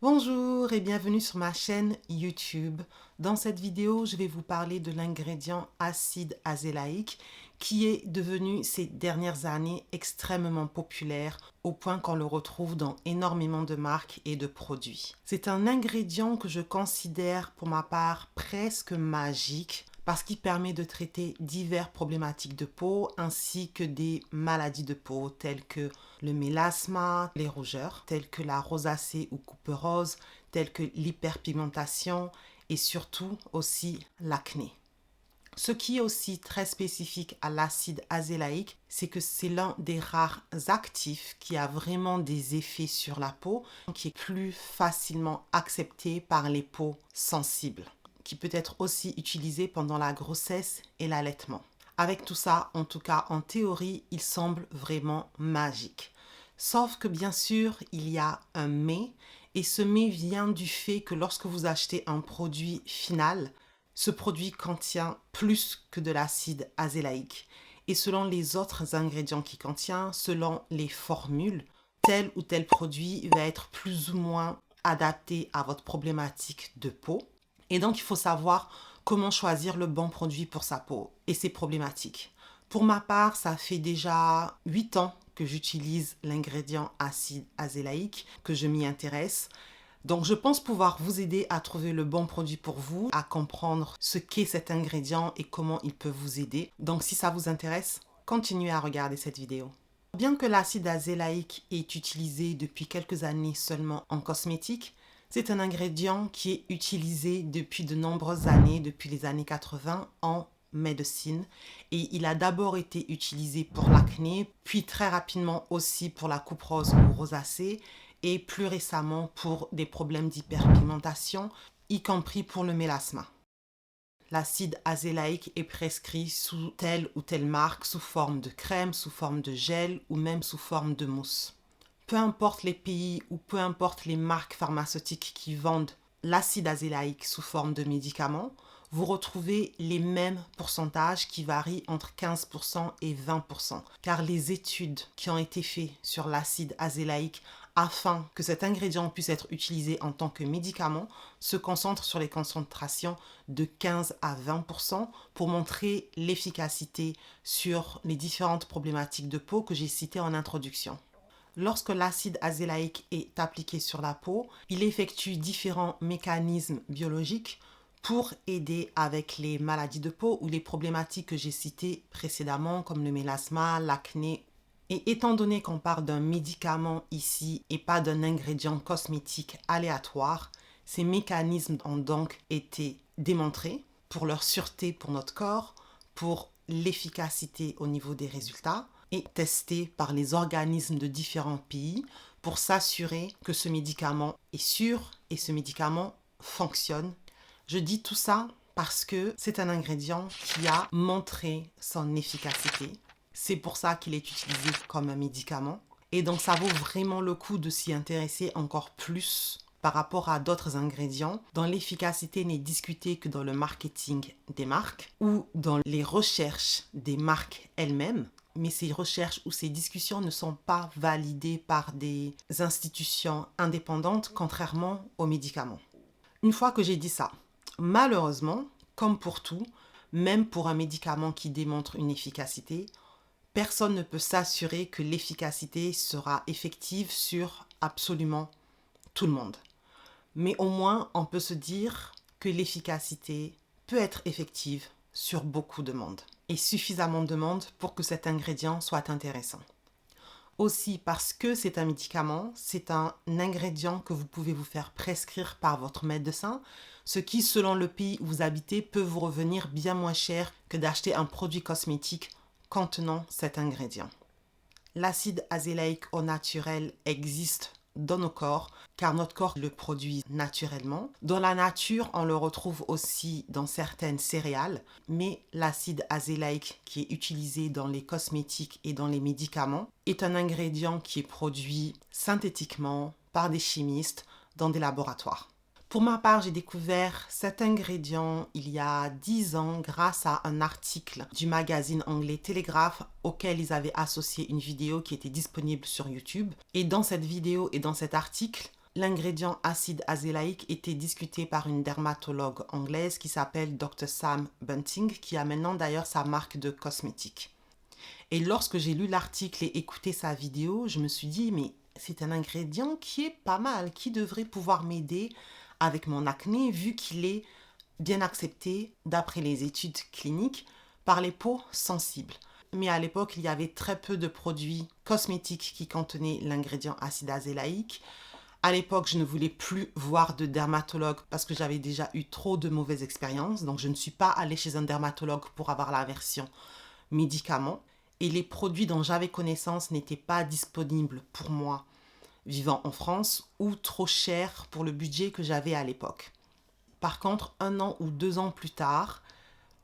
Bonjour et bienvenue sur ma chaîne YouTube. Dans cette vidéo, je vais vous parler de l'ingrédient acide azélaïque qui est devenu ces dernières années extrêmement populaire au point qu'on le retrouve dans énormément de marques et de produits. C'est un ingrédient que je considère pour ma part presque magique parce qu'il permet de traiter diverses problématiques de peau ainsi que des maladies de peau telles que le mélasma, les rougeurs, telles que la rosacée ou couperose, telles que l'hyperpigmentation et surtout aussi l'acné. Ce qui est aussi très spécifique à l'acide azélaïque, c'est que c'est l'un des rares actifs qui a vraiment des effets sur la peau, qui est plus facilement accepté par les peaux sensibles, qui peut être aussi utilisé pendant la grossesse et l'allaitement. Avec tout ça, en tout cas en théorie, il semble vraiment magique. Sauf que bien sûr, il y a un mais, et ce mais vient du fait que lorsque vous achetez un produit final, ce produit contient plus que de l'acide azélaïque. Et selon les autres ingrédients qu'il contient, selon les formules, tel ou tel produit va être plus ou moins adapté à votre problématique de peau. Et donc, il faut savoir comment choisir le bon produit pour sa peau et ses problématiques. Pour ma part, ça fait déjà 8 ans que j'utilise l'ingrédient acide azélaïque, que je m'y intéresse. Donc, je pense pouvoir vous aider à trouver le bon produit pour vous, à comprendre ce qu'est cet ingrédient et comment il peut vous aider. Donc, si ça vous intéresse, continuez à regarder cette vidéo. Bien que l'acide azélaïque est utilisé depuis quelques années seulement en cosmétique, c'est un ingrédient qui est utilisé depuis de nombreuses années, depuis les années 80 en médecine. Et il a d'abord été utilisé pour l'acné, puis très rapidement aussi pour la couperose ou rosacée, et plus récemment pour des problèmes d'hyperpigmentation, y compris pour le mélasma. L'acide azélaïque est prescrit sous telle ou telle marque, sous forme de crème, sous forme de gel ou même sous forme de mousse. Peu importe les pays ou peu importe les marques pharmaceutiques qui vendent l'acide azélaïque sous forme de médicaments, vous retrouvez les mêmes pourcentages qui varient entre 15% et 20%. Car les études qui ont été faites sur l'acide azélaïque afin que cet ingrédient puisse être utilisé en tant que médicament se concentrent sur les concentrations de 15 à 20% pour montrer l'efficacité sur les différentes problématiques de peau que j'ai citées en introduction. Lorsque l'acide azélaïque est appliqué sur la peau, il effectue différents mécanismes biologiques pour aider avec les maladies de peau ou les problématiques que j'ai citées précédemment comme le mélasma, l'acné. Et étant donné qu'on parle d'un médicament ici et pas d'un ingrédient cosmétique aléatoire, ces mécanismes ont donc été démontrés pour leur sûreté pour notre corps, pour l'efficacité au niveau des résultats et testés par les organismes de différents pays pour s'assurer que ce médicament est sûr et ce médicament fonctionne. Je dis tout ça parce que c'est un ingrédient qui a montré son efficacité. C'est pour ça qu'il est utilisé comme un médicament. Et donc, ça vaut vraiment le coup de s'y intéresser encore plus par rapport à d'autres ingrédients dont l'efficacité n'est discutée que dans le marketing des marques ou dans les recherches des marques elles-mêmes. Mais ces recherches ou ces discussions ne sont pas validées par des institutions indépendantes, contrairement aux médicaments. Une fois que j'ai dit ça, malheureusement, comme pour tout, même pour un médicament qui démontre une efficacité, personne ne peut s'assurer que l'efficacité sera effective sur absolument tout le monde. Mais au moins, on peut se dire que l'efficacité peut être effective sur beaucoup de monde et suffisamment de monde pour que cet ingrédient soit intéressant. Aussi parce que c'est un médicament, c'est un ingrédient que vous pouvez vous faire prescrire par votre médecin, ce qui, selon le pays où vous habitez, peut vous revenir bien moins cher que d'acheter un produit cosmétique contenant cet ingrédient. L'acide azélaïque au naturel existe dans nos corps, car notre corps le produit naturellement. Dans la nature, on le retrouve aussi dans certaines céréales, mais l'acide azélaïque qui est utilisé dans les cosmétiques et dans les médicaments est un ingrédient qui est produit synthétiquement par des chimistes dans des laboratoires. Pour ma part, j'ai découvert cet ingrédient il y a 10 ans grâce à un article du magazine anglais Telegraph auquel ils avaient associé une vidéo qui était disponible sur YouTube. Et dans cette vidéo et dans cet article, l'ingrédient acide azélaïque était discuté par une dermatologue anglaise qui s'appelle Dr. Sam Bunting, qui a maintenant d'ailleurs sa marque de cosmétiques. Et lorsque j'ai lu l'article et écouté sa vidéo, je me suis dit, mais c'est un ingrédient qui est pas mal, qui devrait pouvoir m'aider avec mon acné, vu qu'il est bien accepté, d'après les études cliniques, par les peaux sensibles. Mais à l'époque, il y avait très peu de produits cosmétiques qui contenaient l'ingrédient acide azélaïque. À l'époque, je ne voulais plus voir de dermatologue parce que j'avais déjà eu trop de mauvaises expériences. Donc, je ne suis pas allée chez un dermatologue pour avoir la version médicament. Et les produits dont j'avais connaissance n'étaient pas disponibles pour moi vivant en France ou trop chers pour le budget que j'avais à l'époque. Par contre, 1 an ou 2 ans plus tard,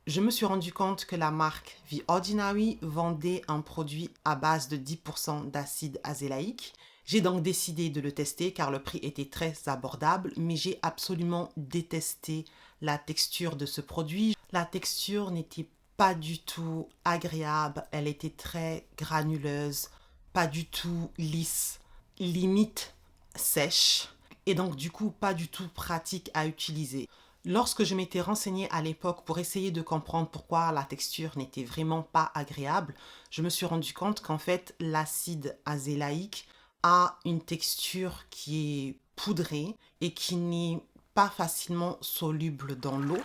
je me suis rendu compte que la marque The Ordinary vendait un produit à base de 10% d'acide azélaïque. J'ai donc décidé de le tester car le prix était très abordable, mais j'ai absolument détesté la texture de ce produit. La texture n'était pas du tout agréable, elle était très granuleuse, pas du tout lisse, limite sèche, et donc du coup pas du tout pratique à utiliser. Lorsque je m'étais renseignée à l'époque pour essayer de comprendre pourquoi la texture n'était vraiment pas agréable, je me suis rendu compte qu'en fait l'acide azélaïque a une texture qui est poudrée et qui n'est pas facilement soluble dans l'eau.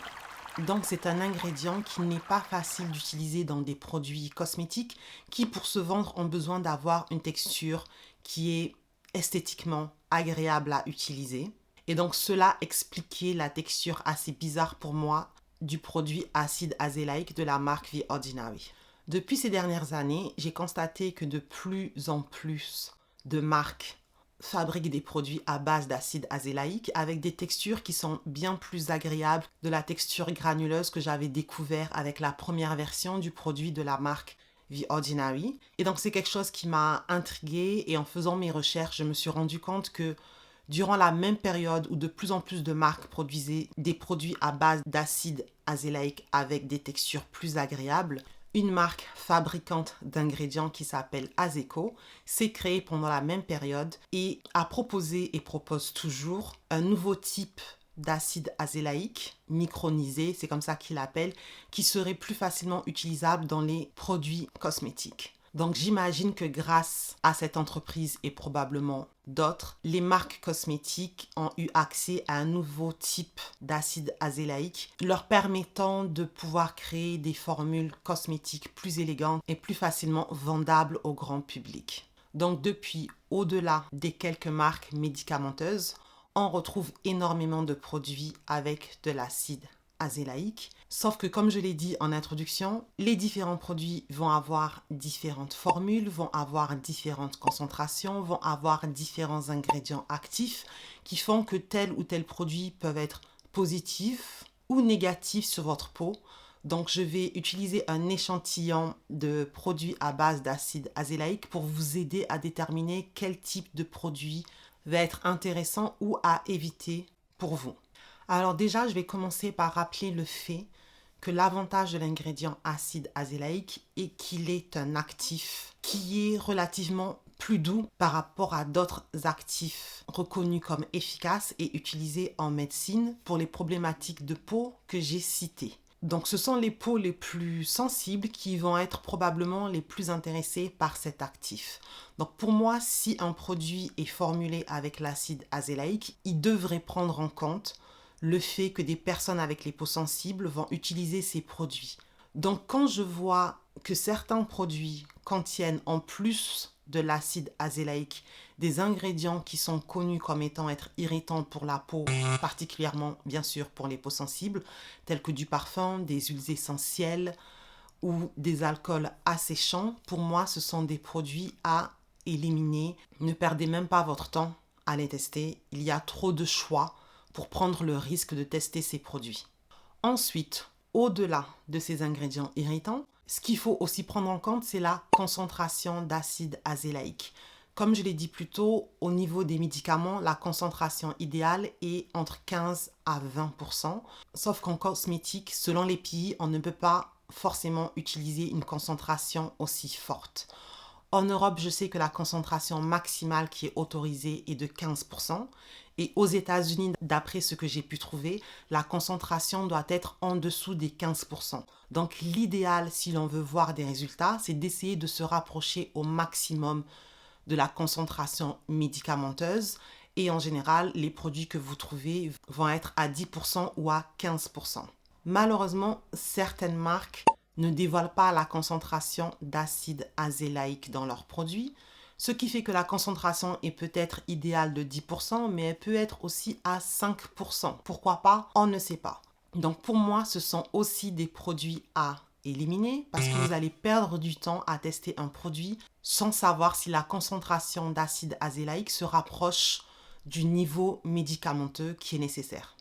Donc c'est un ingrédient qui n'est pas facile d'utiliser dans des produits cosmétiques qui pour se vendre ont besoin d'avoir une texture qui est esthétiquement agréable à utiliser. Et donc cela expliquait la texture assez bizarre pour moi du produit acide azélaïque de la marque The Ordinary. Depuis ces dernières années, j'ai constaté que de plus en plus de marques fabriquent des produits à base d'acide azélaïque avec des textures qui sont bien plus agréables de la texture granuleuse que j'avais découvert avec la première version du produit de la marque The Ordinary. Et donc c'est quelque chose qui m'a intriguée et en faisant mes recherches, je me suis rendu compte que durant la même période où de plus en plus de marques produisaient des produits à base d'acide azélaïque avec des textures plus agréables, une marque fabricante d'ingrédients qui s'appelle Azeco s'est créée pendant la même période et a proposé et propose toujours un nouveau type d'acide azélaïque micronisé, c'est comme ça qu'il l'appelle, qui serait plus facilement utilisable dans les produits cosmétiques. Donc j'imagine que grâce à cette entreprise et probablement d'autres, les marques cosmétiques ont eu accès à un nouveau type d'acide azélaïque, leur permettant de pouvoir créer des formules cosmétiques plus élégantes et plus facilement vendables au grand public. Donc depuis, au-delà des quelques marques médicamenteuses, on retrouve énormément de produits avec de l'acide azélaïque. Sauf que comme je l'ai dit en introduction, les différents produits vont avoir différentes formules, vont avoir différentes concentrations, vont avoir différents ingrédients actifs qui font que tel ou tel produit peuvent être positifs ou négatifs sur votre peau. Donc je vais utiliser un échantillon de produits à base d'acide azélaïque pour vous aider à déterminer quel type de produit va être intéressant ou à éviter pour vous. Alors déjà, je vais commencer par rappeler le fait que l'avantage de l'ingrédient acide azélaïque est qu'il est un actif qui est relativement plus doux par rapport à d'autres actifs reconnus comme efficaces et utilisés en médecine pour les problématiques de peau que j'ai citées. Donc ce sont les peaux les plus sensibles qui vont être probablement les plus intéressées par cet actif. Donc pour moi, si un produit est formulé avec l'acide azélaïque, il devrait prendre en compte le fait que des personnes avec les peaux sensibles vont utiliser ces produits. Donc quand je vois que certains produits contiennent en plus de l'acide azélaïque des ingrédients qui sont connus comme étant être irritants pour la peau, particulièrement bien sûr pour les peaux sensibles, tels que du parfum, des huiles essentielles ou des alcools asséchants, pour moi ce sont des produits à éliminer. Ne perdez même pas votre temps à les tester, il y a trop de choix pour prendre le risque de tester ces produits. Ensuite, au-delà de ces ingrédients irritants, ce qu'il faut aussi prendre en compte, c'est la concentration d'acide azélaïque. Comme je l'ai dit plus tôt, au niveau des médicaments, la concentration idéale est entre 15 à 20%. Sauf qu'en cosmétique, selon les pays, on ne peut pas forcément utiliser une concentration aussi forte. En Europe, je sais que la concentration maximale qui est autorisée est de 15%. Et aux États-Unis, d'après ce que j'ai pu trouver, la concentration doit être en dessous des 15%. Donc l'idéal, si l'on veut voir des résultats, c'est d'essayer de se rapprocher au maximum de la concentration médicamenteuse. Et en général, les produits que vous trouvez vont être à 10% ou à 15%. Malheureusement, certaines marques ne dévoilent pas la concentration d'acide azélaïque dans leurs produits, ce qui fait que la concentration est peut-être idéale de 10%, mais elle peut être aussi à 5%. Pourquoi pas? On ne sait pas. Donc pour moi, ce sont aussi des produits à éliminer parce que vous allez perdre du temps à tester un produit sans savoir si la concentration d'acide azélaïque se rapproche du niveau médicamenteux qui est nécessaire.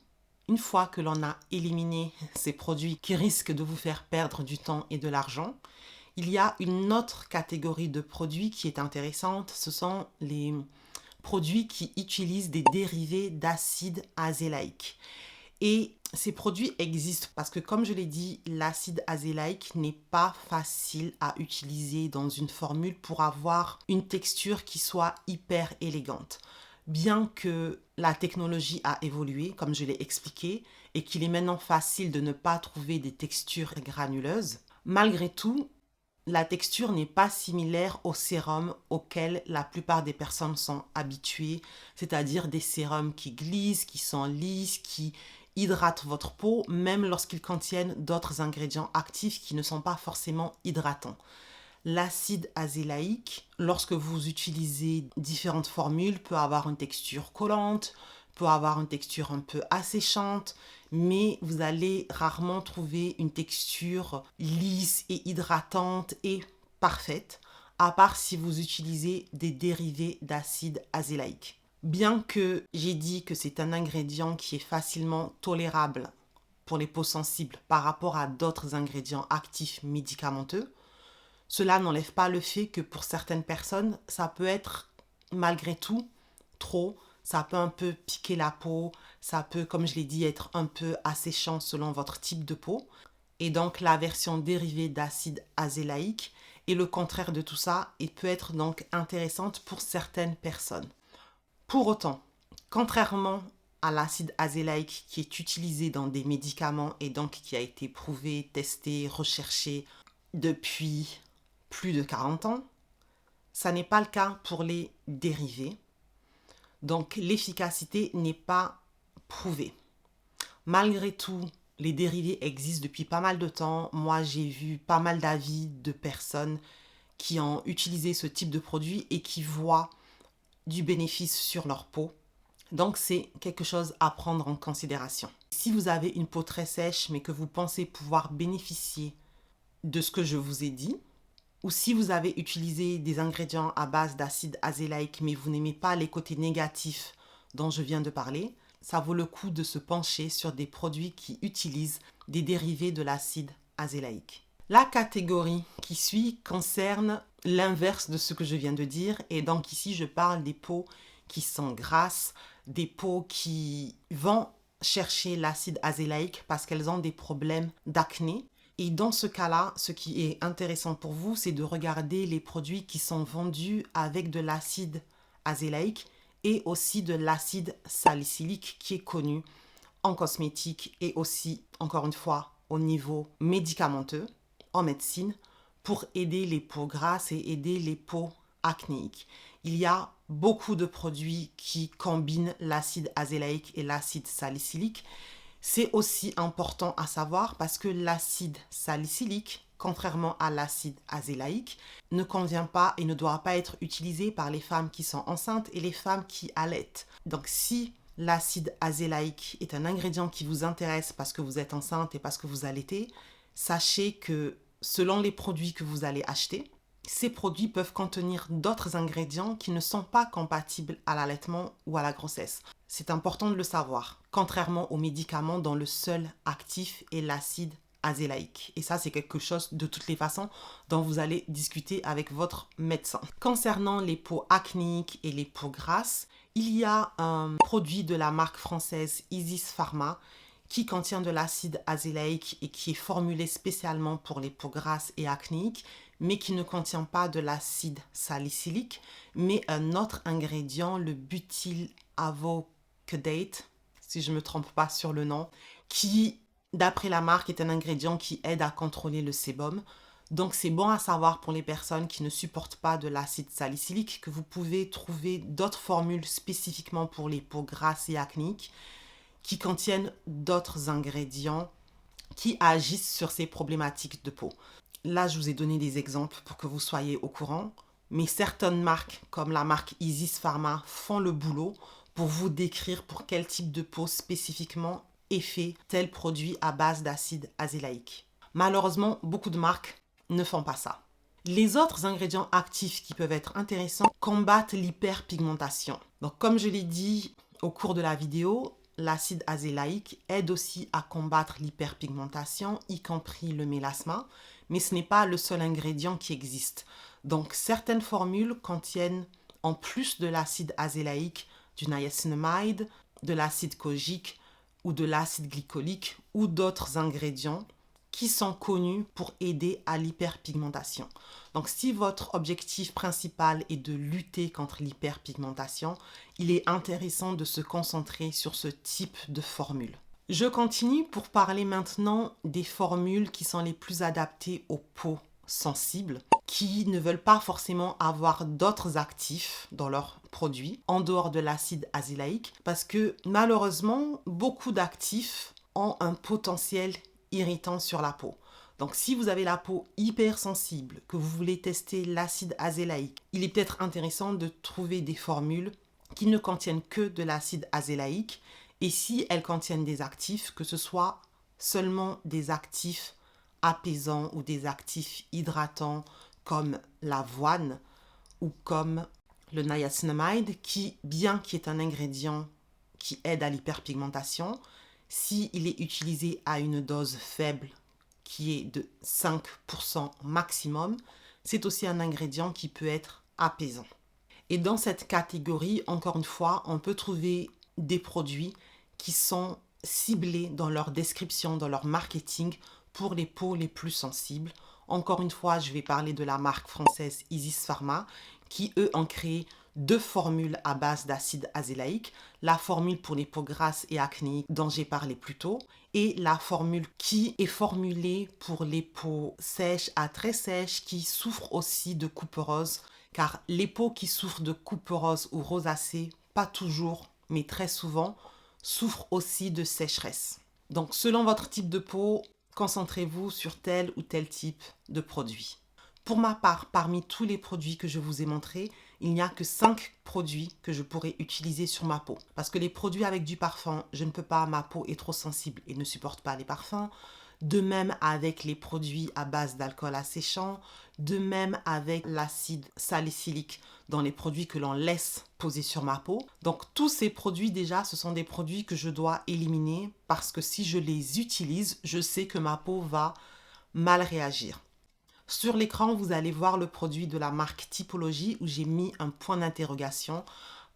Une fois que l'on a éliminé ces produits qui risquent de vous faire perdre du temps et de l'argent, il y a une autre catégorie de produits qui est intéressante. Ce sont les produits qui utilisent des dérivés d'acide azélaïque. Et ces produits existent parce que, comme je l'ai dit, l'acide azélaïque n'est pas facile à utiliser dans une formule pour avoir une texture qui soit hyper élégante. Bien que la technologie a évolué, comme je l'ai expliqué, et qu'il est maintenant facile de ne pas trouver des textures granuleuses, malgré tout, la texture n'est pas similaire au sérum auquel la plupart des personnes sont habituées, c'est-à-dire des sérums qui glissent, qui sont lisses, qui hydratent votre peau, même lorsqu'ils contiennent d'autres ingrédients actifs qui ne sont pas forcément hydratants. L'acide azélaïque, lorsque vous utilisez différentes formules, peut avoir une texture collante, peut avoir une texture un peu asséchante, mais vous allez rarement trouver une texture lisse et hydratante et parfaite, à part si vous utilisez des dérivés d'acide azélaïque. Bien que j'ai dit que c'est un ingrédient qui est facilement tolérable pour les peaux sensibles par rapport à d'autres ingrédients actifs médicamenteux, cela n'enlève pas le fait que pour certaines personnes, ça peut être malgré tout trop, ça peut un peu piquer la peau, ça peut, comme je l'ai dit, être un peu asséchant selon votre type de peau. Et donc la version dérivée d'acide azélaïque est le contraire de tout ça et peut être donc intéressante pour certaines personnes. Pour autant, contrairement à l'acide azélaïque qui est utilisé dans des médicaments et donc qui a été prouvé, testé, recherché depuis plus de 40 ans, ça n'est pas le cas pour les dérivés. Donc l'efficacité n'est pas prouvée. Malgré tout, les dérivés existent depuis pas mal de temps. Moi, j'ai vu pas mal d'avis de personnes qui ont utilisé ce type de produit et qui voient du bénéfice sur leur peau. Donc c'est quelque chose à prendre en considération. Si vous avez une peau très sèche mais que vous pensez pouvoir bénéficier de ce que je vous ai dit, ou si vous avez utilisé des ingrédients à base d'acide azélaïque mais vous n'aimez pas les côtés négatifs dont je viens de parler, ça vaut le coup de se pencher sur des produits qui utilisent des dérivés de l'acide azélaïque. La catégorie qui suit concerne l'inverse de ce que je viens de dire et donc ici je parle des peaux qui sont grasses, des peaux qui vont chercher l'acide azélaïque parce qu'elles ont des problèmes d'acné. Et dans ce cas-là, ce qui est intéressant pour vous, c'est de regarder les produits qui sont vendus avec de l'acide azélaïque et aussi de l'acide salicylique qui est connu en cosmétique et aussi, encore une fois, au niveau médicamenteux, en médecine, pour aider les peaux grasses et aider les peaux acnéiques. Il y a beaucoup de produits qui combinent l'acide azélaïque et l'acide salicylique. C'est aussi important à savoir parce que l'acide salicylique, contrairement à l'acide azélaïque, ne convient pas et ne doit pas être utilisé par les femmes qui sont enceintes et les femmes qui allaitent. Donc si l'acide azélaïque est un ingrédient qui vous intéresse parce que vous êtes enceinte et parce que vous allaitez, sachez que selon les produits que vous allez acheter, ces produits peuvent contenir d'autres ingrédients qui ne sont pas compatibles à l'allaitement ou à la grossesse. C'est important de le savoir, contrairement aux médicaments dont le seul actif est l'acide azélaïque. Et ça, c'est quelque chose de toutes les façons dont vous allez discuter avec votre médecin. Concernant les peaux acnéiques et les peaux grasses, il y a un produit de la marque française Isis Pharma qui contient de l'acide azélaïque et qui est formulé spécialement pour les peaux grasses et acnéiques, mais qui ne contient pas de l'acide salicylique, mais un autre ingrédient, le butyl avocadate, si je ne me trompe pas sur le nom, qui, d'après la marque, est un ingrédient qui aide à contrôler le sébum. Donc c'est bon à savoir pour les personnes qui ne supportent pas de l'acide salicylique que vous pouvez trouver d'autres formules spécifiquement pour les peaux grasses et acnéiques qui contiennent d'autres ingrédients qui agissent sur ces problématiques de peau. Là, je vous ai donné des exemples pour que vous soyez au courant, mais certaines marques, comme la marque Isis Pharma, font le boulot pour vous décrire pour quel type de peau spécifiquement est fait tel produit à base d'acide azélaïque. Malheureusement, beaucoup de marques ne font pas ça. Les autres ingrédients actifs qui peuvent être intéressants combattent l'hyperpigmentation. Donc, comme je l'ai dit au cours de la vidéo, l'acide azélaïque aide aussi à combattre l'hyperpigmentation, y compris le mélasma, mais ce n'est pas le seul ingrédient qui existe. Donc, certaines formules contiennent, en plus de l'acide azélaïque, du niacinamide, de l'acide kojique ou de l'acide glycolique ou d'autres ingrédients qui sont connus pour aider à l'hyperpigmentation. Donc, si votre objectif principal est de lutter contre l'hyperpigmentation, il est intéressant de se concentrer sur ce type de formule. Je continue pour parler maintenant des formules qui sont les plus adaptées aux peaux sensibles, qui ne veulent pas forcément avoir d'autres actifs dans leurs produits, en dehors de l'acide azélaïque, parce que malheureusement, beaucoup d'actifs ont un potentiel irritant sur la peau. Donc si vous avez la peau hypersensible, que vous voulez tester l'acide azélaïque, il est peut-être intéressant de trouver des formules qui ne contiennent que de l'acide azélaïque, et si elles contiennent des actifs, que ce soit seulement des actifs apaisants ou des actifs hydratants comme l'avoine ou comme le niacinamide, qui, bien qu'il est un ingrédient qui aide à l'hyperpigmentation, s'il est utilisé à une dose faible, qui est de 5% maximum, c'est aussi un ingrédient qui peut être apaisant. Et dans cette catégorie, encore une fois, on peut trouver des produits qui sont ciblés dans leur description, dans leur marketing pour les peaux les plus sensibles. Encore une fois, je vais parler de la marque française Isis Pharma qui, eux, ont créé 2 formules à base d'acide azélaïque, la formule pour les peaux grasses et acnéiques dont j'ai parlé plus tôt, et la formule qui est formulée pour les peaux sèches à très sèches qui souffrent aussi de couperose, car les peaux qui souffrent de couperose ou rosacée, pas toujours, mais très souvent, souffrent aussi de sécheresse. Donc, selon votre type de peau, concentrez-vous sur tel ou tel type de produit. Pour ma part, parmi tous les produits que je vous ai montrés, il n'y a que 5 produits que je pourrais utiliser sur ma peau. Parce que les produits avec du parfum, je ne peux pas, ma peau est trop sensible et ne supporte pas les parfums. De même avec les produits à base d'alcool asséchant. De même avec l'acide salicylique dans les produits que l'on laisse poser sur ma peau. Donc tous ces produits déjà, ce sont des produits que je dois éliminer parce que si je les utilise, je sais que ma peau va mal réagir. Sur l'écran, vous allez voir le produit de la marque Typologie où j'ai mis un point d'interrogation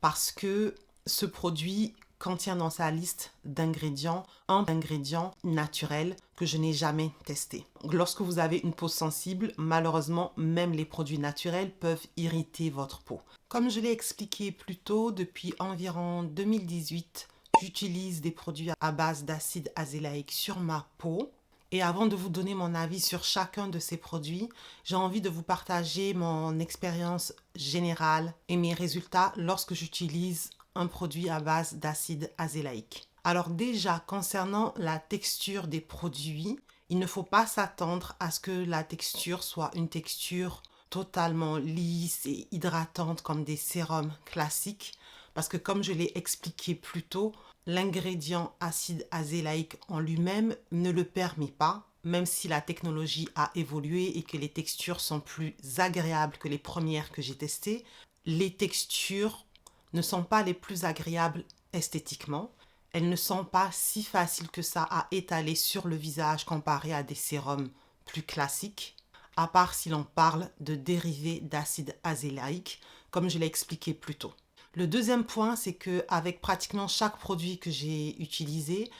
parce que ce produit contient dans sa liste d'ingrédients un ingrédient naturel que je n'ai jamais testé. Lorsque vous avez une peau sensible, malheureusement, même les produits naturels peuvent irriter votre peau. Comme je l'ai expliqué plus tôt, depuis environ 2018, j'utilise des produits à base d'acide azélaïque sur ma peau. Et avant de vous donner mon avis sur chacun de ces produits, j'ai envie de vous partager mon expérience générale et mes résultats lorsque j'utilise un produit à base d'acide azélaïque. Alors déjà, concernant la texture des produits, il ne faut pas s'attendre à ce que la texture soit une texture totalement lisse et hydratante comme des sérums classiques. Parce que comme je l'ai expliqué plus tôt, l'ingrédient acide azélaïque en lui-même ne le permet pas, même si la technologie a évolué et que les textures sont plus agréables que les premières que j'ai testées. Les textures ne sont pas les plus agréables esthétiquement. Elles ne sont pas si faciles que ça à étaler sur le visage comparé à des sérums plus classiques, à part si l'on parle de dérivés d'acide azélaïque, comme je l'ai expliqué plus tôt. Le deuxième point, c'est qu'avec pratiquement chaque produit que j'ai utilisé,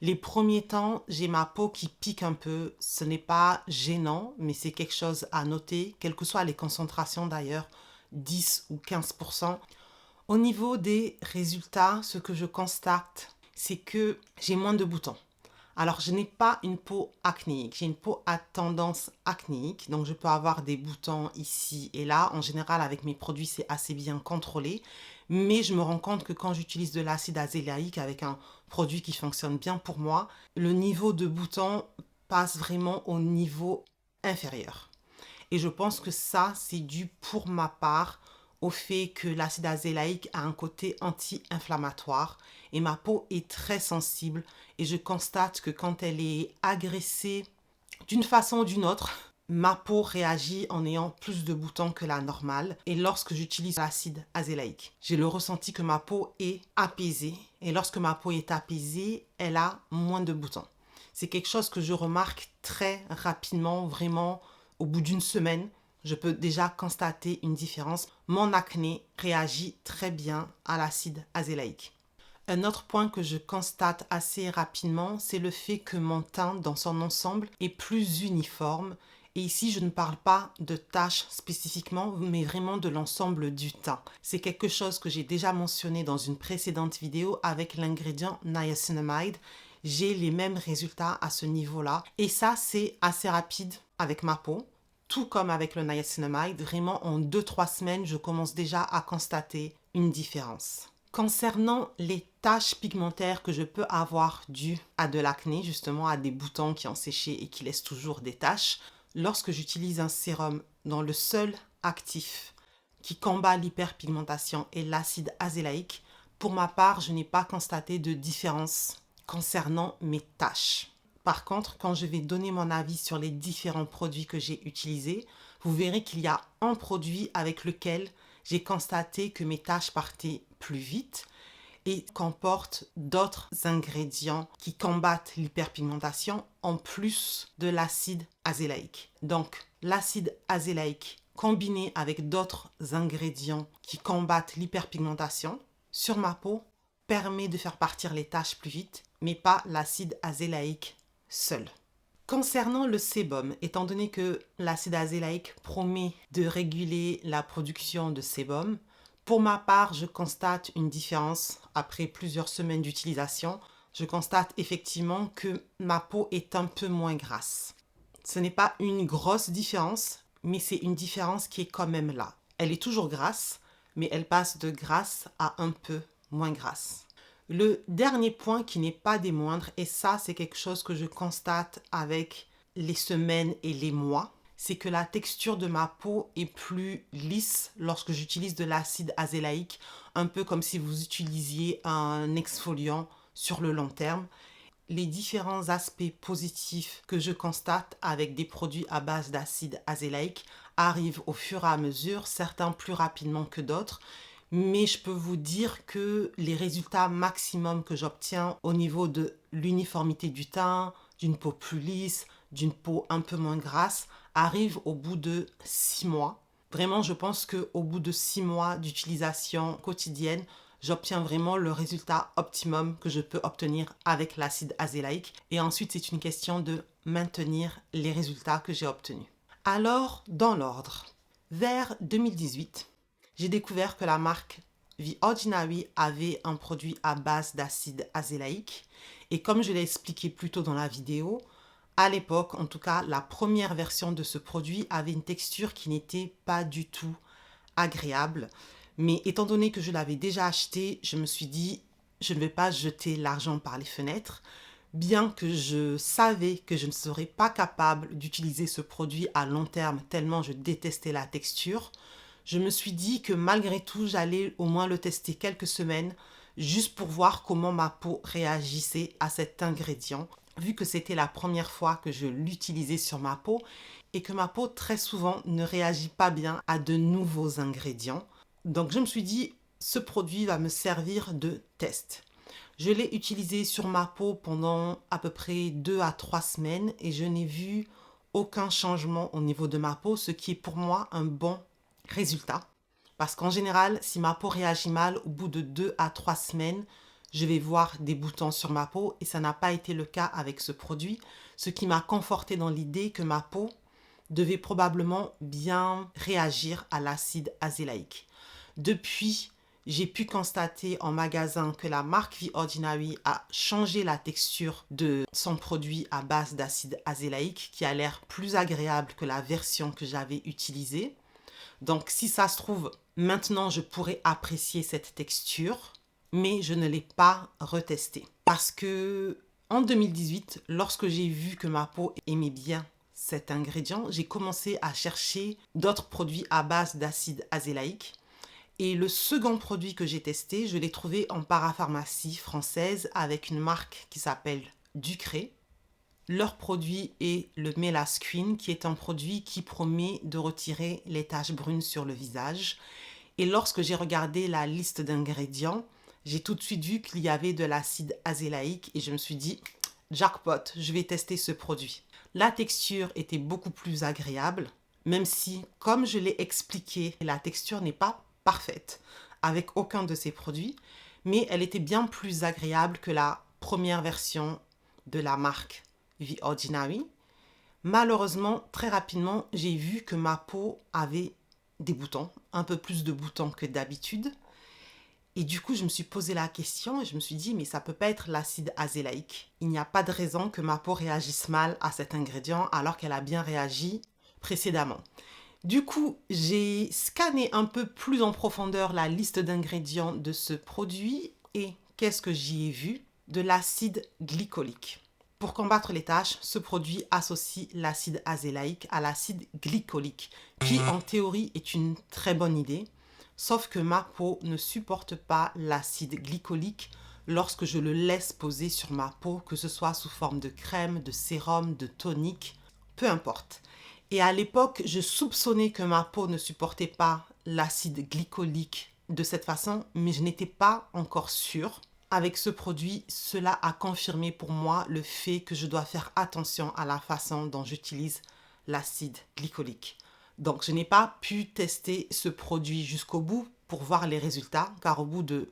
Les premiers temps, j'ai ma peau qui pique un peu. Ce n'est pas gênant, mais c'est quelque chose à noter, quelles que soient les concentrations d'ailleurs, 10 ou 15%. Au niveau des résultats, ce que je constate, c'est que j'ai moins de boutons. Alors, je n'ai pas une peau acnéique, j'ai une peau à tendance acnéique, donc je peux avoir des boutons ici et là. En général, avec mes produits, c'est assez bien contrôlé, mais je me rends compte que quand j'utilise de l'acide azélaïque avec un produit qui fonctionne bien pour moi, le niveau de boutons passe vraiment au niveau inférieur. Et je pense que ça, c'est dû pour ma part au fait que l'acide azélaïque a un côté anti-inflammatoire et ma peau est très sensible et je constate que quand elle est agressée d'une façon ou d'une autre, ma peau réagit en ayant plus de boutons que la normale et lorsque j'utilise l'acide azélaïque, j'ai le ressenti que ma peau est apaisée et lorsque ma peau est apaisée, elle a moins de boutons. C'est quelque chose que je remarque très rapidement, vraiment au bout d'une semaine. Je peux déjà constater une différence. Mon acné réagit très bien à l'acide azélaïque. Un autre point que je constate assez rapidement, c'est le fait que mon teint dans son ensemble est plus uniforme. Et ici, je ne parle pas de taches spécifiquement, mais vraiment de l'ensemble du teint. C'est quelque chose que j'ai déjà mentionné dans une précédente vidéo avec l'ingrédient niacinamide. J'ai les mêmes résultats à ce niveau-là. Et ça, c'est assez rapide avec ma peau. Tout comme avec le niacinamide, vraiment en 2-3 semaines, je commence déjà à constater une différence. Concernant les taches pigmentaires que je peux avoir dues à de l'acné, justement à des boutons qui ont séché et qui laissent toujours des taches, lorsque j'utilise un sérum dont le seul actif qui combat l'hyperpigmentation est l'acide azélaïque, pour ma part, je n'ai pas constaté de différence concernant mes taches. Par contre, quand je vais donner mon avis sur les différents produits que j'ai utilisés, vous verrez qu'il y a un produit avec lequel j'ai constaté que mes taches partaient plus vite et comporte d'autres ingrédients qui combattent l'hyperpigmentation en plus de l'acide azélaïque. Donc, l'acide azélaïque combiné avec d'autres ingrédients qui combattent l'hyperpigmentation sur ma peau permet de faire partir les taches plus vite, mais pas l'acide azélaïque seul. Concernant le sébum, étant donné que l'acide azélaïque promet de réguler la production de sébum, pour ma part, je constate une différence après plusieurs semaines d'utilisation. Je constate effectivement que ma peau est un peu moins grasse. Ce n'est pas une grosse différence, mais c'est une différence qui est quand même là. Elle est toujours grasse, mais elle passe de grasse à un peu moins grasse. Le dernier point qui n'est pas des moindres, et ça c'est quelque chose que je constate avec les semaines et les mois, c'est que la texture de ma peau est plus lisse lorsque j'utilise de l'acide azélaïque, un peu comme si vous utilisiez un exfoliant sur le long terme. Les différents aspects positifs que je constate avec des produits à base d'acide azélaïque arrivent au fur et à mesure, certains plus rapidement que d'autres. Mais je peux vous dire que les résultats maximum que j'obtiens au niveau de l'uniformité du teint, d'une peau plus lisse, d'une peau un peu moins grasse, arrivent au bout de 6 mois. Vraiment, je pense qu'au bout de 6 mois d'utilisation quotidienne, j'obtiens vraiment le résultat optimum que je peux obtenir avec l'acide azélaïque. Et ensuite, c'est une question de maintenir les résultats que j'ai obtenus. Alors, dans l'ordre, vers 2018, j'ai découvert que la marque The Ordinary avait un produit à base d'acide azélaïque. Et comme je l'ai expliqué plus tôt dans la vidéo, à l'époque, en tout cas, la première version de ce produit avait une texture qui n'était pas du tout agréable. Mais étant donné que je l'avais déjà acheté, je me suis dit, je ne vais pas jeter l'argent par les fenêtres. Bien que je savais que je ne serais pas capable d'utiliser ce produit à long terme tellement je détestais la texture, je me suis dit que malgré tout, j'allais au moins le tester quelques semaines juste pour voir comment ma peau réagissait à cet ingrédient, vu que c'était la première fois que je l'utilisais sur ma peau et que ma peau très souvent ne réagit pas bien à de nouveaux ingrédients. Donc je me suis dit, ce produit va me servir de test. Je l'ai utilisé sur ma peau pendant à peu près 2 à 3 semaines et je n'ai vu aucun changement au niveau de ma peau, ce qui est pour moi un bon résultat. Parce qu'en général, si ma peau réagit mal au bout de 2 à 3 semaines, je vais voir des boutons sur ma peau et ça n'a pas été le cas avec ce produit, ce qui m'a conforté dans l'idée que ma peau devait probablement bien réagir à l'acide azélaïque. Depuis, j'ai pu constater en magasin que la marque The Ordinary a changé la texture de son produit à base d'acide azélaïque qui a l'air plus agréable que la version que j'avais utilisée. Donc si ça se trouve, maintenant je pourrais apprécier cette texture, mais je ne l'ai pas retestée. Parce que en 2018, lorsque j'ai vu que ma peau aimait bien cet ingrédient, j'ai commencé à chercher d'autres produits à base d'acide azélaïque. Et le second produit que j'ai testé, je l'ai trouvé en parapharmacie française avec une marque qui s'appelle Ducré. Leur produit est le Melasquine, qui est un produit qui promet de retirer les taches brunes sur le visage. Et lorsque j'ai regardé la liste d'ingrédients, j'ai tout de suite vu qu'il y avait de l'acide azélaïque et je me suis dit, jackpot, je vais tester ce produit. La texture était beaucoup plus agréable, même si, comme je l'ai expliqué, la texture n'est pas parfaite avec aucun de ces produits, mais elle était bien plus agréable que la première version de la marque The Ordinary. Malheureusement, très rapidement, j'ai vu que ma peau avait des boutons, un peu plus de boutons que d'habitude. Et du coup, je me suis posé la question et je me suis dit, mais ça peut pas être l'acide azélaïque. Il n'y a pas de raison que ma peau réagisse mal à cet ingrédient alors qu'elle a bien réagi précédemment. Du coup, j'ai scanné un peu plus en profondeur la liste d'ingrédients de ce produit et qu'est-ce que j'y ai vu? De l'acide glycolique. Pour combattre les taches, ce produit associe l'acide azélaïque à l'acide glycolique, qui en théorie est une très bonne idée, sauf que ma peau ne supporte pas l'acide glycolique lorsque je le laisse poser sur ma peau, que ce soit sous forme de crème, de sérum, de tonique, peu importe. Et à l'époque, je soupçonnais que ma peau ne supportait pas l'acide glycolique de cette façon, mais je n'étais pas encore sûre. Avec ce produit, cela a confirmé pour moi le fait que je dois faire attention à la façon dont j'utilise l'acide glycolique. Donc, je n'ai pas pu tester ce produit jusqu'au bout pour voir les résultats, car au bout de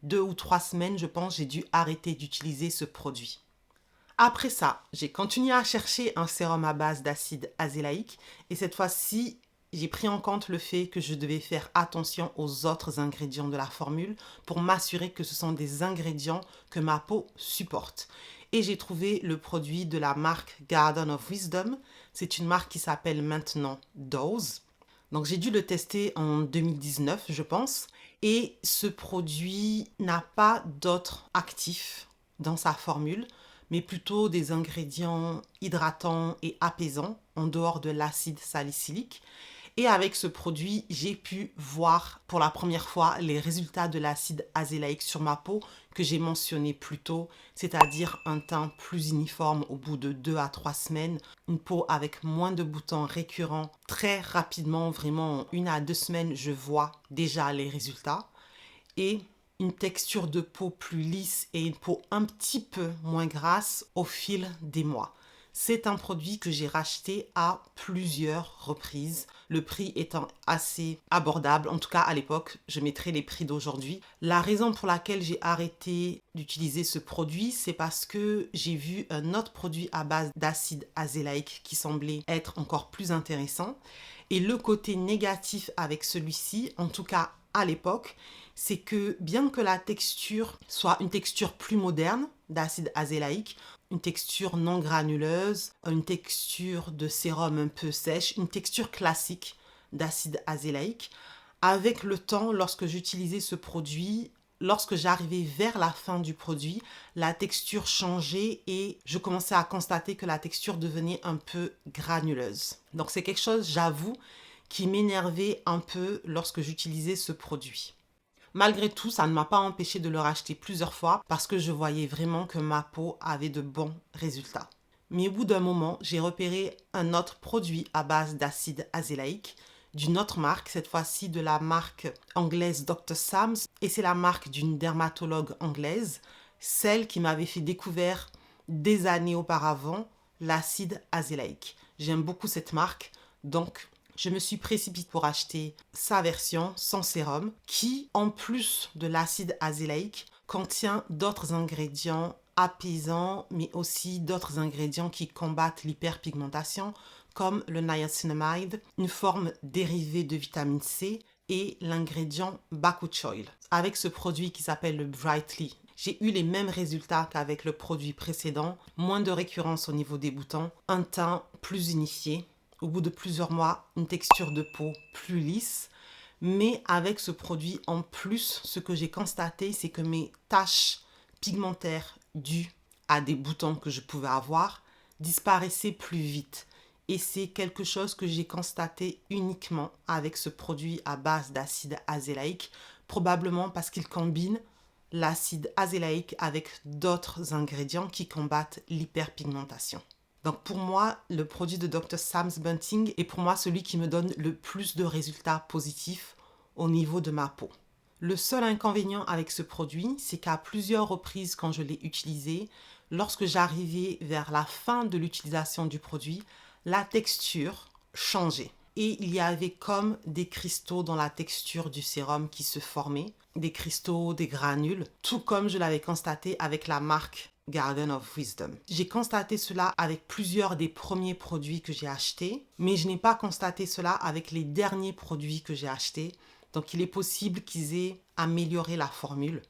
2 ou 3 semaines, je pense, j'ai dû arrêter d'utiliser ce produit. Après ça, j'ai continué à chercher un sérum à base d'acide azélaïque et cette fois-ci, j'ai pris en compte le fait que je devais faire attention aux autres ingrédients de la formule pour m'assurer que ce sont des ingrédients que ma peau supporte. Et j'ai trouvé le produit de la marque Garden of Wisdom. C'est une marque qui s'appelle maintenant Dose. Donc j'ai dû le tester en 2019, je pense. Et ce produit n'a pas d'autres actifs dans sa formule, mais plutôt des ingrédients hydratants et apaisants en dehors de l'acide salicylique. Et avec ce produit, j'ai pu voir pour la première fois les résultats de l'acide azélaïque sur ma peau que j'ai mentionné plus tôt, c'est-à-dire un teint plus uniforme au bout de 2 à 3 semaines, une peau avec moins de boutons récurrents. Très rapidement, vraiment en 1 à 2 semaines, je vois déjà les résultats. Et une texture de peau plus lisse et une peau un petit peu moins grasse au fil des mois. C'est un produit que j'ai racheté à plusieurs reprises, le prix étant assez abordable, en tout cas à l'époque, je mettrai les prix d'aujourd'hui. La raison pour laquelle j'ai arrêté d'utiliser ce produit, c'est parce que j'ai vu un autre produit à base d'acide azélaïque qui semblait être encore plus intéressant. Et le côté négatif avec celui-ci, en tout cas à l'époque, c'est que bien que la texture soit une texture plus moderne d'acide azélaïque, une texture non granuleuse, une texture de sérum un peu sèche, une texture classique d'acide azélaïque, avec le temps, lorsque j'utilisais ce produit, lorsque j'arrivais vers la fin du produit, la texture changeait et je commençais à constater que la texture devenait un peu granuleuse. Donc c'est quelque chose, j'avoue, qui m'énervait un peu lorsque j'utilisais ce produit. Malgré tout, ça ne m'a pas empêché de le racheter plusieurs fois parce que je voyais vraiment que ma peau avait de bons résultats. Mais au bout d'un moment, j'ai repéré un autre produit à base d'acide azélaïque d'une autre marque, cette fois-ci de la marque anglaise Dr. Sam's, et c'est la marque d'une dermatologue anglaise, celle qui m'avait fait découvrir des années auparavant l'acide azélaïque. J'aime beaucoup cette marque, donc je me suis précipitée pour acheter sa version sans sérum qui, en plus de l'acide azélaïque, contient d'autres ingrédients apaisants, mais aussi d'autres ingrédients qui combattent l'hyperpigmentation, comme le niacinamide, une forme dérivée de vitamine C, et l'ingrédient bakuchiol. Avec ce produit qui s'appelle le Brightly, j'ai eu les mêmes résultats qu'avec le produit précédent, moins de récurrence au niveau des boutons, un teint plus unifié, au bout de plusieurs mois, une texture de peau plus lisse. Mais avec ce produit, en plus, ce que j'ai constaté, c'est que mes taches pigmentaires dues à des boutons que je pouvais avoir disparaissaient plus vite. Et c'est quelque chose que j'ai constaté uniquement avec ce produit à base d'acide azélaïque, probablement parce qu'il combine l'acide azélaïque avec d'autres ingrédients qui combattent l'hyperpigmentation. Donc pour moi, le produit de Dr. Sam's Bunting est pour moi celui qui me donne le plus de résultats positifs au niveau de ma peau. Le seul inconvénient avec ce produit, c'est qu'à plusieurs reprises quand je l'ai utilisé, lorsque j'arrivais vers la fin de l'utilisation du produit, la texture changeait. Et il y avait comme des cristaux dans la texture du sérum qui se formaient, des cristaux, des granules, tout comme je l'avais constaté avec la marque Garden of Wisdom. J'ai constaté cela avec plusieurs des premiers produits que j'ai achetés, mais je n'ai pas constaté cela avec les derniers produits que j'ai achetés. Donc il est possible qu'ils aient amélioré la formule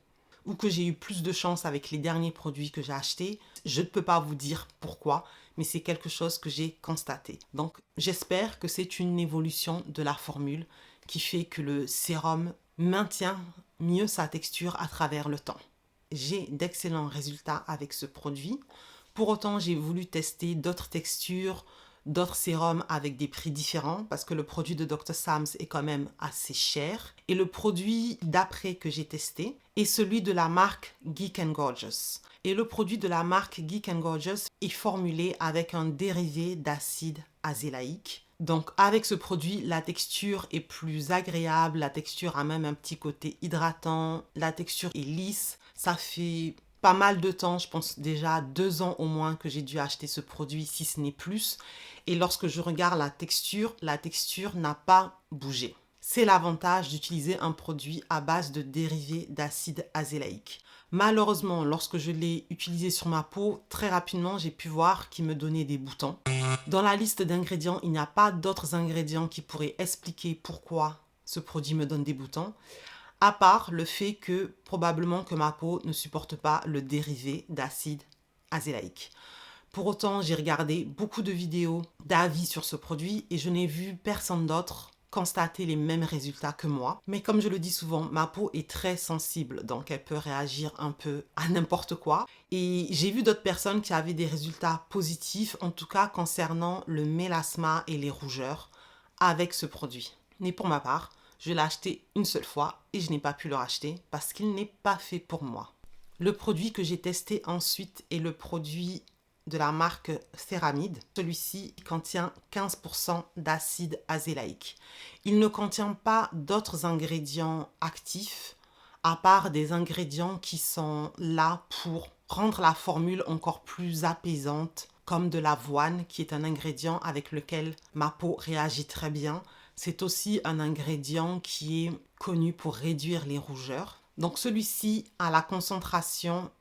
ou que j'ai eu plus de chance avec les derniers produits que j'ai achetés. Je ne peux pas vous dire pourquoi, mais c'est quelque chose que j'ai constaté. Donc j'espère que c'est une évolution de la formule qui fait que le sérum maintient mieux sa texture à travers le temps. J'ai d'excellents résultats avec ce produit. Pour autant, j'ai voulu tester d'autres textures, d'autres sérums avec des prix différents parce que le produit de Dr. Sam's est quand même assez cher. Et le produit d'après que j'ai testé est celui de la marque Geek & Gorgeous. Et le produit de la marque Geek & Gorgeous est formulé avec un dérivé d'acide azélaïque. Donc avec ce produit, la texture est plus agréable, la texture a même un petit côté hydratant, la texture est lisse. Ça fait pas mal de temps, je pense déjà 2 ans au moins que j'ai dû acheter ce produit, si ce n'est plus. Et lorsque je regarde la texture n'a pas bougé. C'est l'avantage d'utiliser un produit à base de dérivés d'acide azélaïque. Malheureusement, lorsque je l'ai utilisé sur ma peau, très rapidement, j'ai pu voir qu'il me donnait des boutons. Dans la liste d'ingrédients, il n'y a pas d'autres ingrédients qui pourraient expliquer pourquoi ce produit me donne des boutons, à part le fait que probablement que ma peau ne supporte pas le dérivé d'acide azélaïque. Pour autant, j'ai regardé beaucoup de vidéos d'avis sur ce produit et je n'ai vu personne d'autre constater les mêmes résultats que moi. Mais comme je le dis souvent, ma peau est très sensible, donc elle peut réagir un peu à n'importe quoi. Et j'ai vu d'autres personnes qui avaient des résultats positifs, en tout cas concernant le mélasma et les rougeurs avec ce produit. Mais pour ma part, je l'ai acheté une seule fois et je n'ai pas pu le racheter parce qu'il n'est pas fait pour moi. Le produit que j'ai testé ensuite est le produit de la marque Ceramide. Celui-ci contient 15% d'acide azélaïque. Il ne contient pas d'autres ingrédients actifs à part des ingrédients qui sont là pour rendre la formule encore plus apaisante, comme de l'avoine qui est un ingrédient avec lequel ma peau réagit très bien. C'est aussi un ingrédient qui est connu pour réduire les rougeurs. Donc celui-ci a la concentration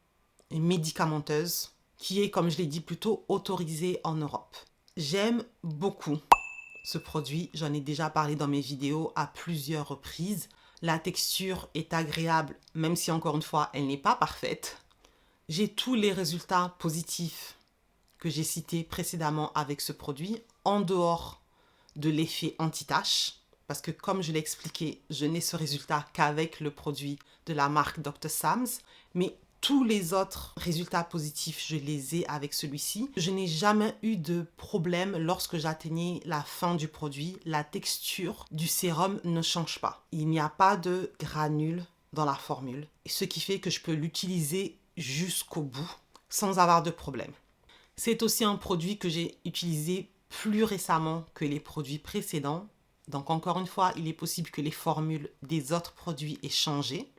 médicamenteuse qui est, comme je l'ai dit, plutôt autorisée en Europe. J'aime beaucoup ce produit, j'en ai déjà parlé dans mes vidéos à plusieurs reprises. La texture est agréable, même si encore une fois, elle n'est pas parfaite. J'ai tous les résultats positifs que j'ai cités précédemment avec ce produit, en dehors de l'effet anti-tache, parce que comme je l'ai expliqué, je n'ai ce résultat qu'avec le produit de la marque Dr. Sam's, mais tous les autres résultats positifs, je les ai avec celui-ci. Je n'ai jamais eu de problème lorsque j'atteignais la fin du produit. La texture du sérum ne change pas. Il n'y a pas de granules dans la formule, ce qui fait que je peux l'utiliser jusqu'au bout sans avoir de problème. C'est aussi un produit que j'ai utilisé plus récemment que les produits précédents. Donc encore une fois, il est possible que les formules des autres produits aient changé.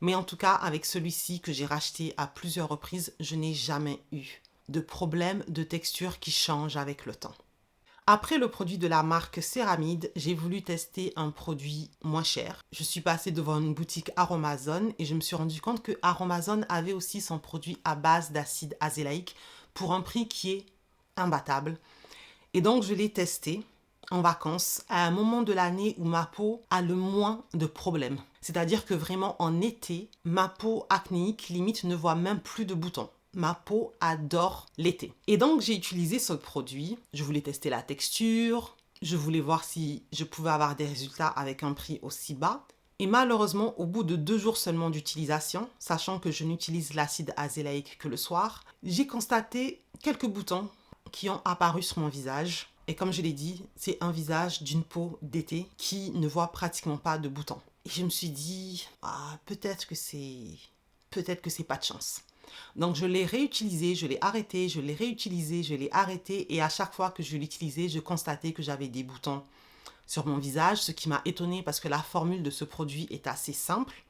Mais en tout cas, avec celui-ci que j'ai racheté à plusieurs reprises, je n'ai jamais eu de problème de texture qui change avec le temps. Après le produit de la marque Céramide, j'ai voulu tester un produit moins cher. Je suis passée devant une boutique Aromazone et je me suis rendu compte que Aromazone avait aussi son produit à base d'acide azélaïque pour un prix qui est imbattable. Et donc je l'ai testé en vacances à un moment de l'année où ma peau a le moins de problèmes. C'est-à-dire que vraiment en été, ma peau acnéique limite ne voit même plus de boutons. Ma peau adore l'été. Et donc j'ai utilisé ce produit. Je voulais tester la texture. Je voulais voir si je pouvais avoir des résultats avec un prix aussi bas. Et malheureusement, au bout de 2 jours seulement d'utilisation, sachant que je n'utilise l'acide azélaïque que le soir, j'ai constaté quelques boutons qui ont apparu sur mon visage. Et comme je l'ai dit, c'est un visage d'une peau d'été qui ne voit pratiquement pas de boutons. Et je me suis dit, peut-être que c'est pas de chance. Donc je l'ai réutilisé, je l'ai arrêté, je l'ai réutilisé, je l'ai arrêté. Et à chaque fois que je l'utilisais, je constatais que j'avais des boutons sur mon visage, ce qui m'a étonnée parce que la formule de ce produit est assez simple.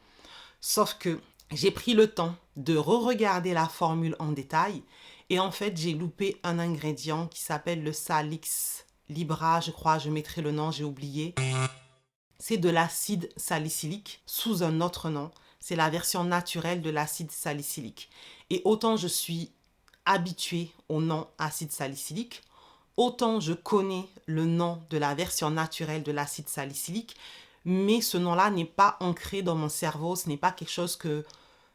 Sauf que j'ai pris le temps de re-regarder la formule en détail et en fait, j'ai loupé un ingrédient qui s'appelle le Salix Libra, je crois, je mettrai le nom, j'ai oublié. C'est de l'acide salicylique sous un autre nom. C'est la version naturelle de l'acide salicylique. Et autant je suis habituée au nom acide salicylique, autant je connais le nom de la version naturelle de l'acide salicylique, mais ce nom-là n'est pas ancré dans mon cerveau, ce n'est pas quelque chose que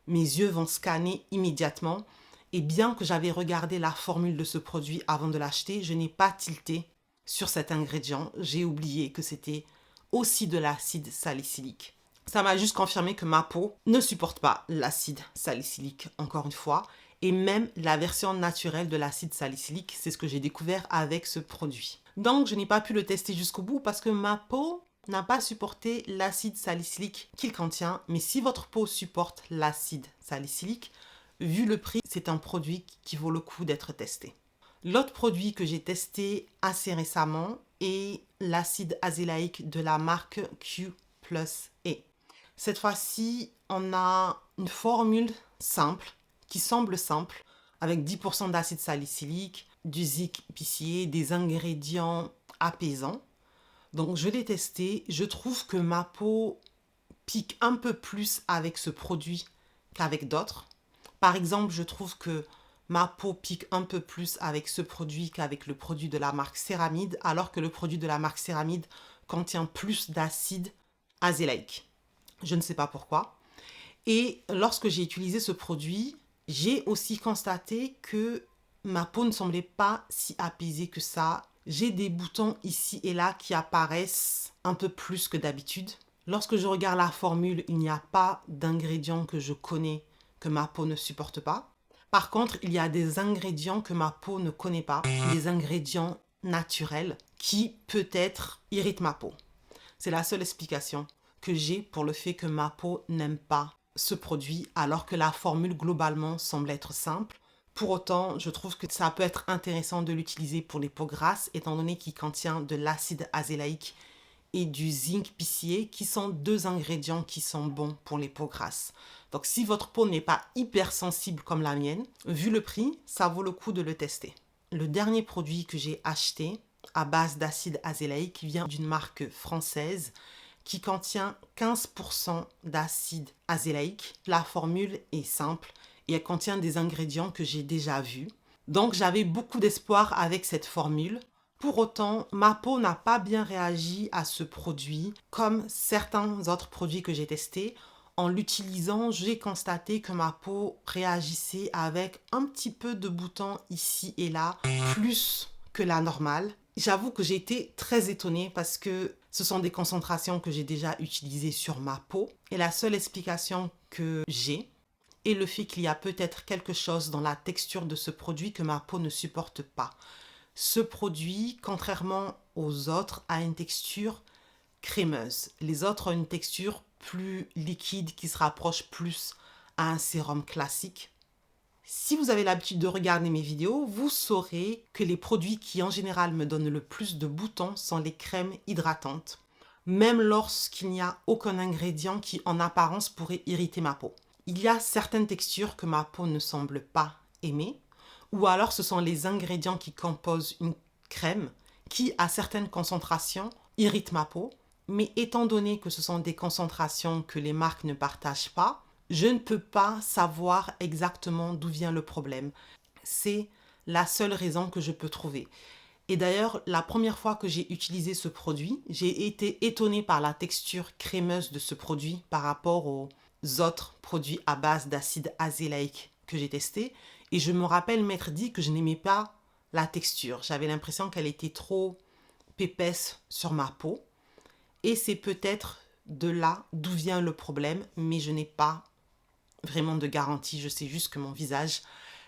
mes yeux vont scanner immédiatement. Et bien que j'avais regardé la formule de ce produit avant de l'acheter, je n'ai pas tilté sur cet ingrédient. J'ai oublié que c'était aussi de l'acide salicylique. Ça m'a juste confirmé que ma peau ne supporte pas l'acide salicylique, encore une fois. Et même la version naturelle de l'acide salicylique, c'est ce que j'ai découvert avec ce produit. Donc, je n'ai pas pu le tester jusqu'au bout parce que ma peau n'a pas supporté l'acide salicylique qu'il contient. Mais si votre peau supporte l'acide salicylique, vu le prix, c'est un produit qui vaut le coup d'être testé. L'autre produit que j'ai testé assez récemment est l'acide azélaïque de la marque Q plus E. Cette fois-ci, on a une formule simple, qui semble simple, avec 10% d'acide salicylique, du zinc picier, des ingrédients apaisants. Donc je l'ai testé, je trouve que ma peau pique un peu plus avec ce produit qu'avec d'autres. Par exemple, je trouve que ma peau pique un peu plus avec ce produit qu'avec le produit de la marque Céramide, alors que le produit de la marque Céramide contient plus d'acide azélaïque. Je ne sais pas pourquoi. Et lorsque j'ai utilisé ce produit, j'ai aussi constaté que ma peau ne semblait pas si apaisée que ça. J'ai des boutons ici et là qui apparaissent un peu plus que d'habitude. Lorsque je regarde la formule, il n'y a pas d'ingrédients que je connais que ma peau ne supporte pas. Par contre, il y a des ingrédients que ma peau ne connaît pas, des ingrédients naturels qui peut-être irritent ma peau. C'est la seule explication que j'ai pour le fait que ma peau n'aime pas ce produit alors que la formule globalement semble être simple. Pour autant, je trouve que ça peut être intéressant de l'utiliser pour les peaux grasses étant donné qu'il contient de l'acide azélaïque et du zinc picier qui sont 2 ingrédients qui sont bons pour les peaux grasses. Donc si votre peau n'est pas hypersensible comme la mienne, vu le prix, ça vaut le coup de le tester. Le dernier produit que j'ai acheté à base d'acide azélaïque vient d'une marque française qui contient 15% d'acide azélaïque. La formule est simple et elle contient des ingrédients que j'ai déjà vus. Donc j'avais beaucoup d'espoir avec cette formule. Pour autant, ma peau n'a pas bien réagi à ce produit comme certains autres produits que j'ai testés. En l'utilisant, j'ai constaté que ma peau réagissait avec un petit peu de boutons ici et là, plus que la normale. J'avoue que j'ai été très étonnée parce que ce sont des concentrations que j'ai déjà utilisées sur ma peau. Et la seule explication que j'ai est le fait qu'il y a peut-être quelque chose dans la texture de ce produit que ma peau ne supporte pas. Ce produit, contrairement aux autres, a une texture crémeuse. Les autres ont une texture plus liquide qui se rapproche plus à un sérum classique. Si vous avez l'habitude de regarder mes vidéos, vous saurez que les produits qui en général me donnent le plus de boutons sont les crèmes hydratantes, même lorsqu'il n'y a aucun ingrédient qui en apparence pourrait irriter ma peau. Il y a certaines textures que ma peau ne semble pas aimer, ou alors ce sont les ingrédients qui composent une crème qui, à certaines concentrations, irritent ma peau. Mais étant donné que ce sont des concentrations que les marques ne partagent pas, je ne peux pas savoir exactement d'où vient le problème. C'est la seule raison que je peux trouver. Et d'ailleurs, la première fois que j'ai utilisé ce produit, j'ai été étonnée par la texture crémeuse de ce produit par rapport aux autres produits à base d'acide azélaïque que j'ai testés. Et je me rappelle m'être dit que je n'aimais pas la texture. J'avais l'impression qu'elle était trop épaisse sur ma peau. Et c'est peut-être de là d'où vient le problème, mais je n'ai pas vraiment de garantie. Je sais juste que mon visage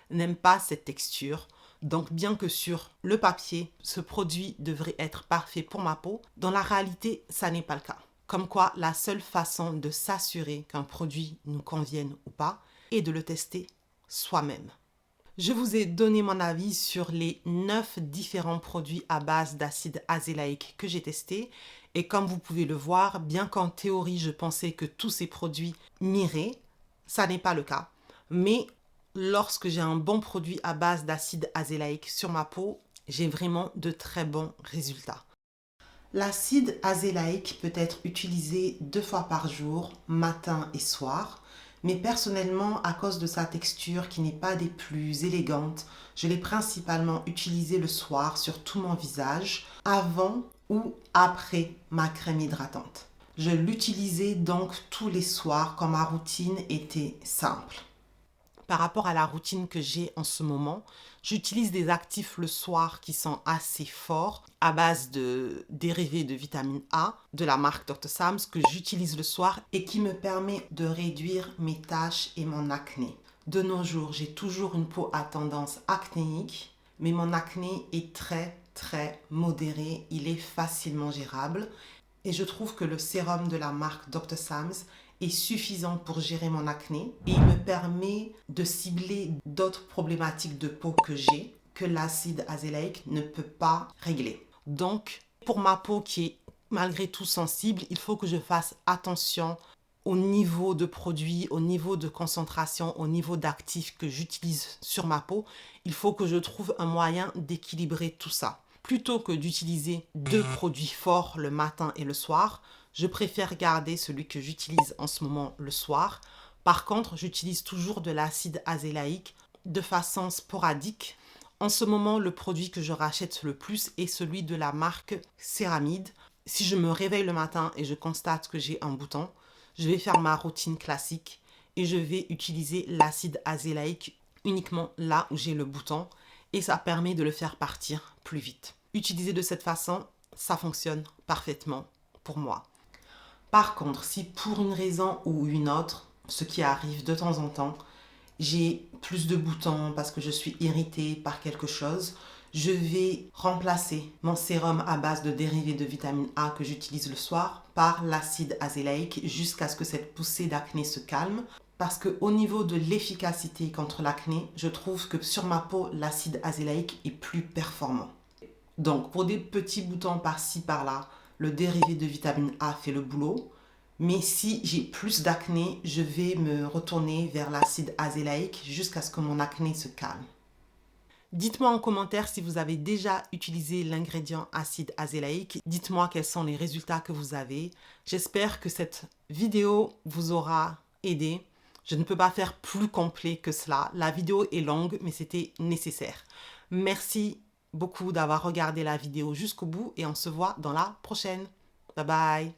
n'aime pas cette texture. Donc bien que sur le papier, ce produit devrait être parfait pour ma peau, dans la réalité, ça n'est pas le cas. Comme quoi, la seule façon de s'assurer qu'un produit nous convienne ou pas est de le tester soi-même. Je vous ai donné mon avis sur les 9 différents produits à base d'acide azélaïque que j'ai testés. Et comme vous pouvez le voir, bien qu'en théorie, je pensais que tous ces produits m'iraient, ça n'est pas le cas. Mais lorsque j'ai un bon produit à base d'acide azélaïque sur ma peau, j'ai vraiment de très bons résultats. L'acide azélaïque peut être utilisé 2 fois par jour, matin et soir. Mais personnellement, à cause de sa texture qui n'est pas des plus élégantes, je l'ai principalement utilisé le soir sur tout mon visage, avant ou après ma crème hydratante. Je l'utilisais donc tous les soirs quand ma routine était simple. Par rapport à la routine que j'ai en ce moment, j'utilise des actifs le soir qui sont assez forts à base de dérivés de vitamine A de la marque Dr. Sam's que j'utilise le soir et qui me permet de réduire mes taches et mon acné. De nos jours, j'ai toujours une peau à tendance acnéique, mais mon acné est très modéré, il est facilement gérable et je trouve que le sérum de la marque Dr. Sam's est suffisant pour gérer mon acné et il me permet de cibler d'autres problématiques de peau que j'ai que l'acide azélaïque ne peut pas régler. Donc, pour ma peau qui est malgré tout sensible, il faut que je fasse attention au niveau de produits, au niveau de concentration, au niveau d'actifs que j'utilise sur ma peau. Il faut que je trouve un moyen d'équilibrer tout ça. Plutôt que d'utiliser 2 produits forts le matin et le soir, je préfère garder celui que j'utilise en ce moment le soir. Par contre, j'utilise toujours de l'acide azélaïque de façon sporadique. En ce moment, le produit que je rachète le plus est celui de la marque Céramide. Si je me réveille le matin et je constate que j'ai un bouton, je vais faire ma routine classique et je vais utiliser l'acide azélaïque uniquement là où j'ai le bouton et ça permet de le faire partir plus vite. Utilisé de cette façon, ça fonctionne parfaitement pour moi. Par contre, si pour une raison ou une autre, ce qui arrive de temps en temps, j'ai plus de boutons parce que je suis irritée par quelque chose, je vais remplacer mon sérum à base de dérivés de vitamine A que j'utilise le soir par l'acide azélaïque jusqu'à ce que cette poussée d'acné se calme. Parce qu'au niveau de l'efficacité contre l'acné, je trouve que sur ma peau, l'acide azélaïque est plus performant. Donc, pour des petits boutons par-ci, par-là, le dérivé de vitamine A fait le boulot. Mais si j'ai plus d'acné, je vais me retourner vers l'acide azélaïque jusqu'à ce que mon acné se calme. Dites-moi en commentaire si vous avez déjà utilisé l'ingrédient acide azélaïque. Dites-moi quels sont les résultats que vous avez. J'espère que cette vidéo vous aura aidé. Je ne peux pas faire plus complet que cela. La vidéo est longue, mais c'était nécessaire. Merci beaucoup d'avoir regardé la vidéo jusqu'au bout et on se voit dans la prochaine. Bye bye.